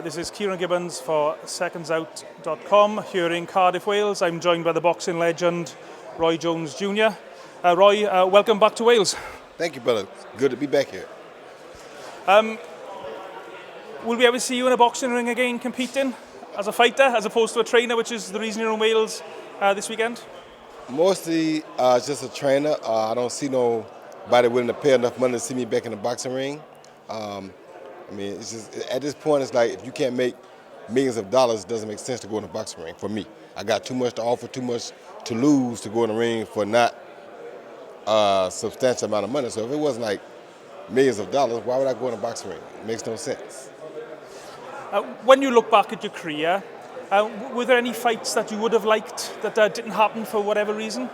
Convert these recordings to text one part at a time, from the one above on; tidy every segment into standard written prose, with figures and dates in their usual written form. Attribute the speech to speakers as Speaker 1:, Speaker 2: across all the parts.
Speaker 1: This is Ciaran Gibbons for SecondsOut.com here in Cardiff, Wales. I'm joined by the boxing legend, Roy Jones Jr. Roy, welcome back to Wales.
Speaker 2: Thank you, brother. Good to be back here.
Speaker 1: Will we ever see you in a boxing ring again competing as a fighter as opposed to a trainer, which is the reason you're in Wales this weekend?
Speaker 2: Mostly just a trainer. I don't see nobody willing to pay enough money to see me back in the boxing ring. It's just at this point, it's like if you can't make millions of dollars, it doesn't make sense to go in the boxing ring for me. I got too much to offer, too much to lose to go in the ring for not a substantial amount of money. So if it wasn't like millions of dollars, why would I go in the boxing ring? It makes no sense.
Speaker 1: When you look back at your career, were there any fights that you would have liked that didn't happen for whatever reason?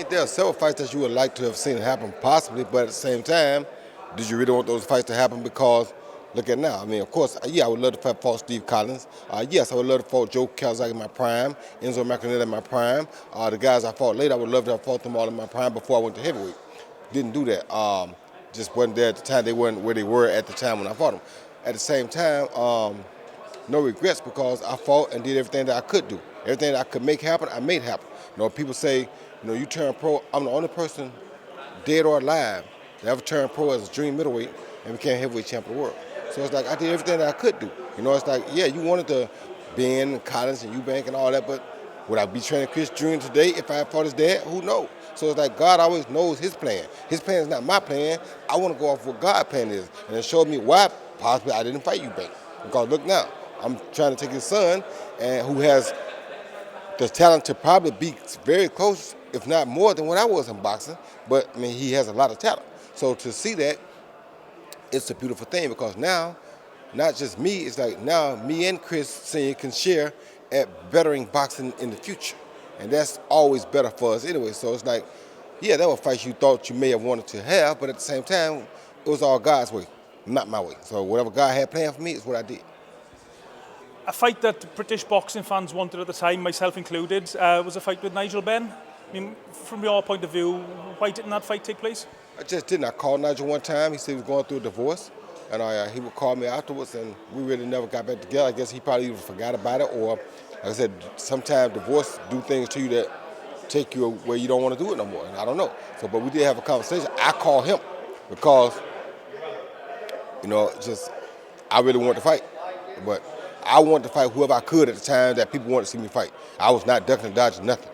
Speaker 2: There are several fights that you would like to have seen happen possibly, but at the same time, did you really want those fights to happen? Because look at now. Of course, I would love to have fought Steve Collins. Yes, I would love to fought Joe Calzaghe in my prime, Enzo Maccarinelli in my prime. The guys I fought later, I would love to have fought them all in my prime before I went to heavyweight. Didn't do that. Just wasn't there at the time. They weren't where they were at the time when I fought them. At the same time, no regrets because I fought and did everything that I could do. Everything that I could make happen, I made happen. People say, you turn pro. I'm the only person, dead or alive, that ever turned pro as a junior middleweight and became heavyweight champion of the world. So it's like I did everything that I could do. It's like, yeah, you wanted to Benn, Collins, and Eubank and all that, but would I be training Chris Jr. today if I had fought his dad? Who knows? So it's like God always knows his plan. His plan is not my plan. I want to go off what God's plan is. And it showed me why possibly I didn't fight Eubank. Because look now, I'm trying to take his son, and who has the talent to probably be very close, if not more than when I was in boxing. But, he has a lot of talent. So to see that, it's a beautiful thing because now, not just me, it's like now me and Chris Sr. can share at bettering boxing in the future. And that's always better for us anyway. So it's like, yeah, there were fights you thought you may have wanted to have, but at the same time, it was all God's way, not my way. So whatever God had planned for me is what I did.
Speaker 1: A fight that British boxing fans wanted at the time, myself included, was a fight with Nigel Benn. From your point of view, why didn't that fight take place?
Speaker 2: I just didn't. I called Nigel one time. He said he was going through a divorce. And he would call me afterwards, and we really never got back together. I guess he probably even forgot about it. Or, like I said, sometimes divorce do things to you that take you where you don't want to do it no more. And I don't know. So, but we did have a conversation. I called him because, I really wanted to fight. But I wanted to fight whoever I could at the time that people wanted to see me fight. I was not ducking and dodging nothing.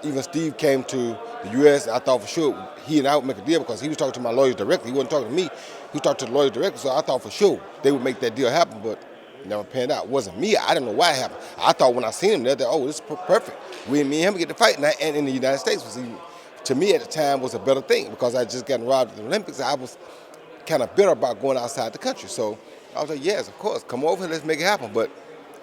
Speaker 2: Even Steve came to the U.S., and I thought for sure he and I would make a deal because he was talking to my lawyers directly. He wasn't talking to me. He was talking to the lawyers directly, so I thought for sure they would make that deal happen, but it never panned out. It wasn't me. I didn't know why it happened. I thought when I seen him there that, this is perfect. Me and him get to fight, and in the United States was even, to me at the time, was a better thing because I had just gotten robbed at the Olympics. I was kind of bitter about going outside the country. So I was like, yes, of course, come over here, let's make it happen. But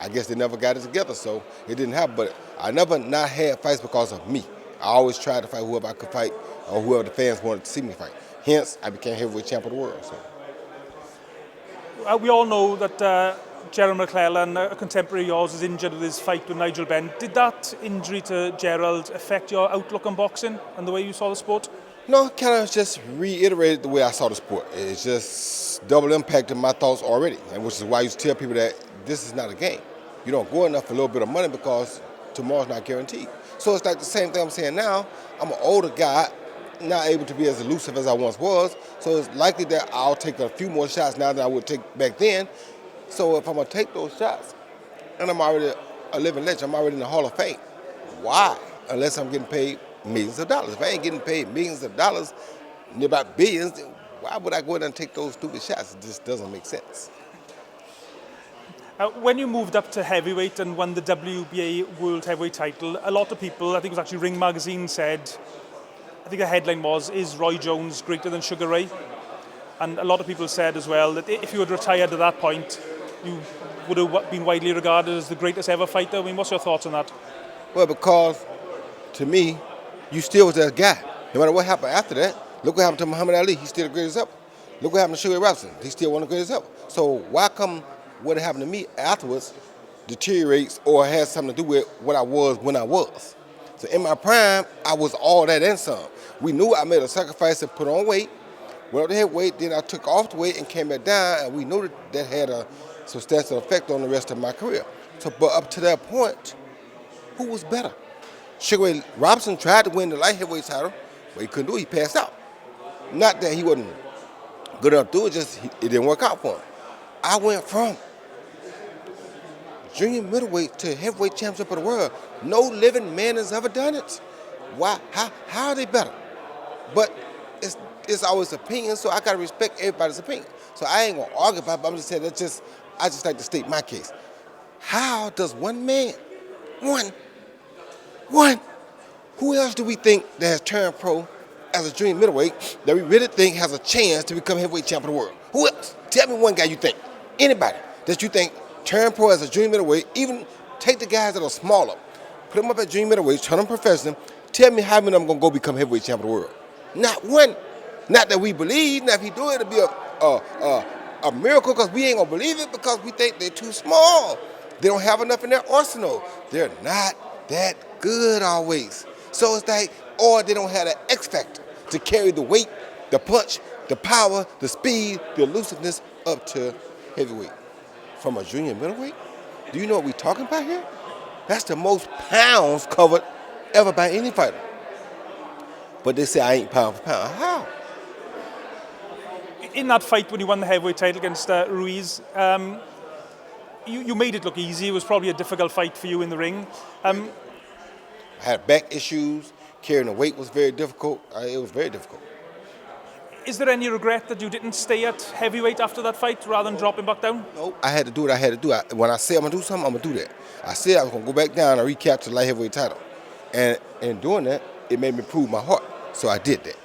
Speaker 2: I guess they never got it together, so it didn't happen. But I never not had fights because of me. I always tried to fight whoever I could fight or whoever the fans wanted to see me fight. Hence, I became heavyweight champion of the world. So.
Speaker 1: We all know that Gerald McClellan, a contemporary of yours, is injured with his fight with Nigel Benn. Did that injury to Gerald affect your outlook on boxing and the way you saw the sport?
Speaker 2: No, it kind of just reiterated the way I saw the sport. It's just double impacted my thoughts already, and which is why I used to tell people that this is not a game. You don't go enough for a little bit of money because tomorrow's not guaranteed. So it's like the same thing I'm saying now. I'm an older guy, not able to be as elusive as I once was. So it's likely that I'll take a few more shots now than I would take back then. So if I'm going to take those shots, and I'm already a living legend, I'm already in the Hall of Fame. Why? Unless I'm getting paid millions of dollars. If I ain't getting paid millions of dollars, near about billions, then why would I go in and take those stupid shots? It just doesn't make sense.
Speaker 1: When you moved up to heavyweight and won the WBA World Heavyweight title, a lot of people, I think it was actually Ring Magazine said, I think the headline was, is Roy Jones greater than Sugar Ray? And a lot of people said as well that if you had retired at that point, you would have been widely regarded as the greatest ever fighter. What's your thoughts on that?
Speaker 2: Well, because to me, you still was that guy. No matter what happened after that, look what happened to Muhammad Ali. He's still the greatest ever. Look what happened to Sugar Ray Robinson. He's still one of the greatest ever. So why come what happened to me afterwards deteriorates or has something to do with what I was when I was? So in my prime, I was all that and some. We knew I made a sacrifice to put on weight, went up to heavyweight, then I took off the weight and came back down, and we knew that had a substantial effect on the rest of my career. So, but up to that point, who was better? Sugar Ray Robinson tried to win the light heavyweight title, but he couldn't do it. He passed out. Not that he wasn't good enough to do it, just it didn't work out for him. I went from junior middleweight to heavyweight championship of the world. No living man has ever done it. Why? How are they better? But it's always opinion, so I gotta respect everybody's opinion. So I ain't gonna argue about it, but I'm just saying I just like to state my case. How does one man, who else do we think that has turned pro as a junior middleweight that we really think has a chance to become heavyweight champion of the world? Who else? Tell me one guy you think. Anybody that you think turned pro as a junior middleweight, even take the guys that are smaller, put them up at junior middleweight, turn them professional, tell me how many of them going to go become heavyweight champion of the world. Not one. Not that we believe. Now if he do it, it'll be a miracle because we ain't going to believe it because we think they're too small. They don't have enough in their arsenal. They're not that good always. So it's like, or they don't have that X factor to carry the weight, the punch, the power, the speed, the elusiveness up to heavyweight. From a junior middleweight? Do you know what we're talking about here? That's the most pounds covered ever by any fighter. But they say I ain't pound for pound. How?
Speaker 1: In that fight when you won the heavyweight title against Ruiz, you made it look easy. It was probably a difficult fight for you in the ring.
Speaker 2: I had back issues. Carrying the weight was very difficult. It was very difficult.
Speaker 1: Is there any regret that you didn't stay at heavyweight after that fight rather than dropping back down?
Speaker 2: No, I had to do what I had to do. When I say I'm going to do something, I'm going to do that. I said I was going to go back down and recapture the light heavyweight title. And in doing that, it made me prove my heart. So I did that.